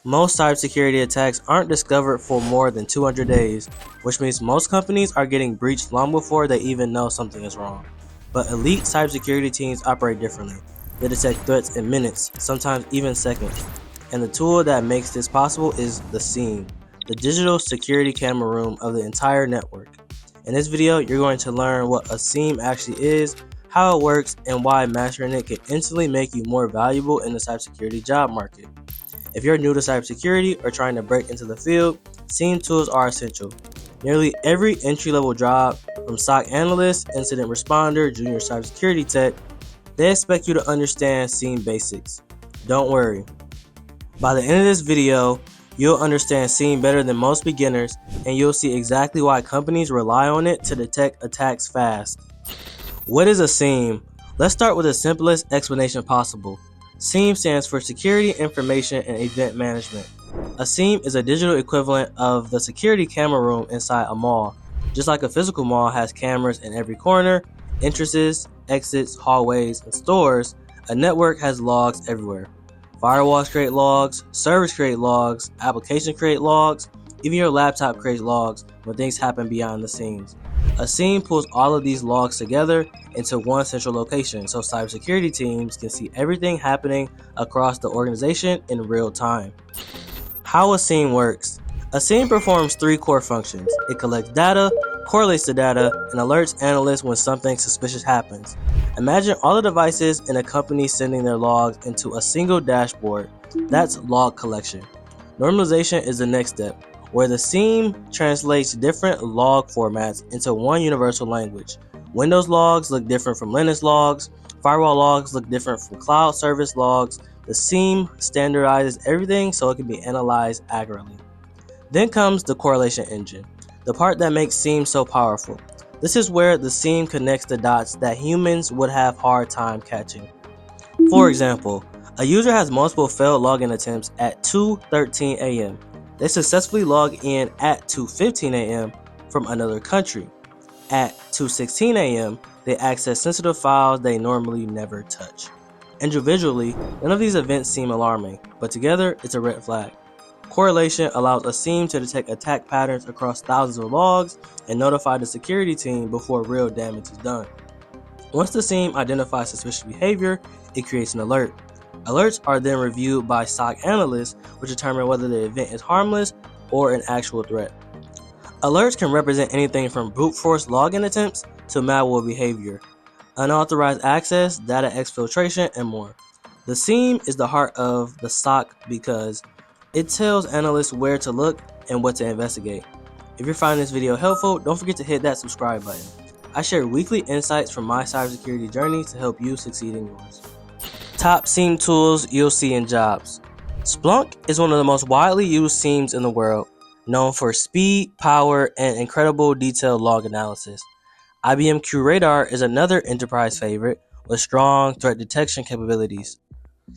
Most cybersecurity attacks aren't discovered for more than 200 days, which means most companies are getting breached long before they even know something is wrong. But elite cybersecurity teams operate differently. They detect threats in minutes, sometimes even seconds. And the tool that makes this possible is the SIEM, the digital security camera room of the entire network. In this video, you're going to learn what a SIEM actually is, how it works, and why mastering it can instantly make you more valuable in the cybersecurity job market. If you're new to cybersecurity or trying to break into the field, SIEM tools are essential. Nearly every entry-level job, from SOC analyst, incident responder, junior cybersecurity tech, they expect you to understand SIEM basics. Don't worry. By the end of this video, you'll understand SIEM better than most beginners, and you'll see exactly why companies rely on it to detect attacks fast. What is a SIEM? Let's start with the simplest explanation possible. SIEM stands for Security Information and Event Management. A SIEM is a digital equivalent of the security camera room inside a mall. Just like a physical mall has cameras in every corner, entrances, exits, hallways, and stores, a network has logs everywhere. Firewalls create logs, servers create logs, applications create logs, even your laptop creates logs when things happen behind the scenes. A SIEM pulls all of these logs together into one central location so cybersecurity teams can see everything happening across the organization in real time. How a SIEM works. A SIEM performs three core functions. It collects data, correlates the data, and alerts analysts when something suspicious happens. Imagine all the devices in a company sending their logs into a single dashboard. That's log collection. Normalization is the next step, where the SIEM translates different log formats into one universal language. Windows logs look different from Linux logs, firewall logs look different from cloud service logs. The SIEM standardizes everything so it can be analyzed accurately. Then comes the correlation engine, the part that makes SIEM so powerful. This is where the SIEM connects the dots that humans would have hard time catching. For example, a user has multiple failed login attempts at 2:13 a.m. They successfully log in at 2:15 a.m. from another country. At 2:16 a.m., they access sensitive files they normally never touch. Individually, none of these events seem alarming, but together, it's a red flag. Correlation allows a SIEM to detect attack patterns across thousands of logs and notify the security team before real damage is done. Once the SIEM identifies suspicious behavior, it creates an alert. Alerts are then reviewed by SOC analysts, which determine whether the event is harmless or an actual threat. Alerts can represent anything from brute force login attempts to malware behavior, unauthorized access, data exfiltration, and more. The SIEM is the heart of the SOC because it tells analysts where to look and what to investigate. If you're finding this video helpful, don't forget to hit that subscribe button. I share weekly insights from my cybersecurity journey to help you succeed in yours. Top SIEM tools you'll see in jobs. Splunk is one of the most widely used SIEMs in the world, known for speed, power, and incredible detailed log analysis. IBM QRadar is another enterprise favorite with strong threat detection capabilities.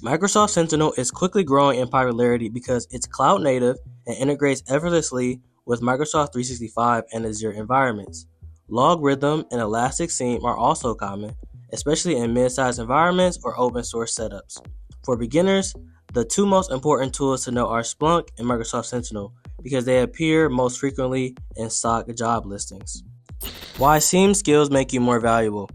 Microsoft Sentinel is quickly growing in popularity because it's cloud native and integrates effortlessly with Microsoft 365 and Azure environments. LogRhythm and Elastic SIEM are also common, especially in mid-sized environments or open source setups. For beginners, the two most important tools to know are Splunk and Microsoft Sentinel because they appear most frequently in SOC job listings. Why SIEM skills make you more valuable.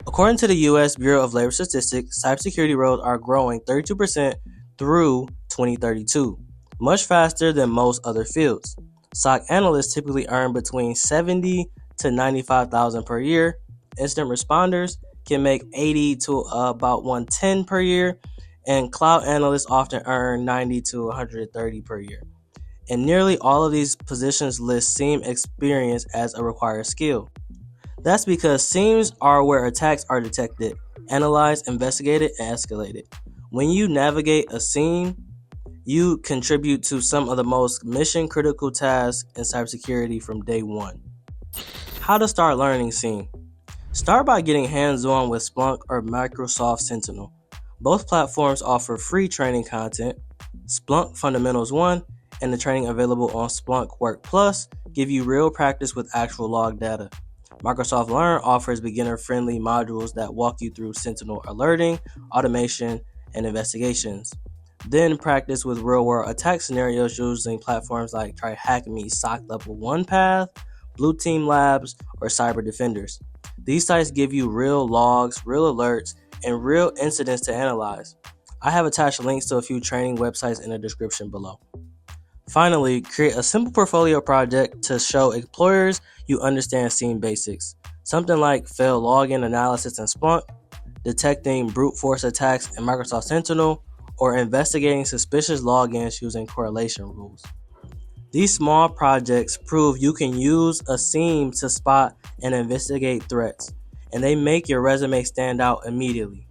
According to the U.S. Bureau of Labor Statistics, cybersecurity roles are growing 32% through 2032, much faster than most other fields. SOC analysts typically earn between $70,000 to $95,000 per year. Incident responders can make $80,000 to about $110,000 per year, and cloud analysts often earn $90,000 to $130,000 per year. And nearly all of these positions list SIEM experience as a required skill. That's because SIEMs are where attacks are detected, analyzed, investigated, and escalated. When you navigate a SIEM, you contribute to some of the most mission-critical tasks in cybersecurity from day one. How to start learning SIEM. Start by getting hands-on with Splunk or Microsoft Sentinel. Both platforms offer free training content. Splunk Fundamentals 1 and the training available on Splunk Work Plus give you real practice with actual log data. Microsoft Learn offers beginner-friendly modules that walk you through Sentinel alerting, automation, and investigations. Then practice with real-world attack scenarios using platforms like TryHackMe SOC Level 1 Path, Blue Team Labs, or Cyber Defenders. These sites give you real logs, real alerts, and real incidents to analyze. I have attached links to a few training websites in the description below. Finally, create a simple portfolio project to show employers you understand SIEM basics. Something like failed login analysis in Splunk, detecting brute force attacks in Microsoft Sentinel, or investigating suspicious logins using correlation rules. These small projects prove you can use a SIEM to spot and investigate threats, and they make your resume stand out immediately.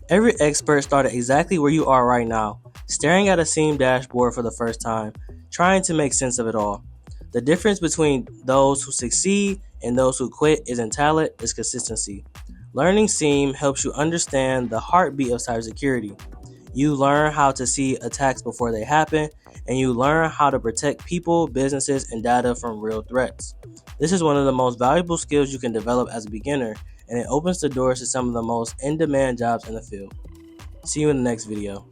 Every expert started exactly where you are right now, staring at a SIEM dashboard for the first time, trying to make sense of it all. The difference between those who succeed and those who quit isn't talent, it's consistency. Learning SIEM helps you understand the heartbeat of cybersecurity. You learn how to see attacks before they happen, and you learn how to protect people, businesses, and data from real threats. This is one of the most valuable skills you can develop as a beginner, and it opens the doors to some of the most in-demand jobs in the field. See you in the next video.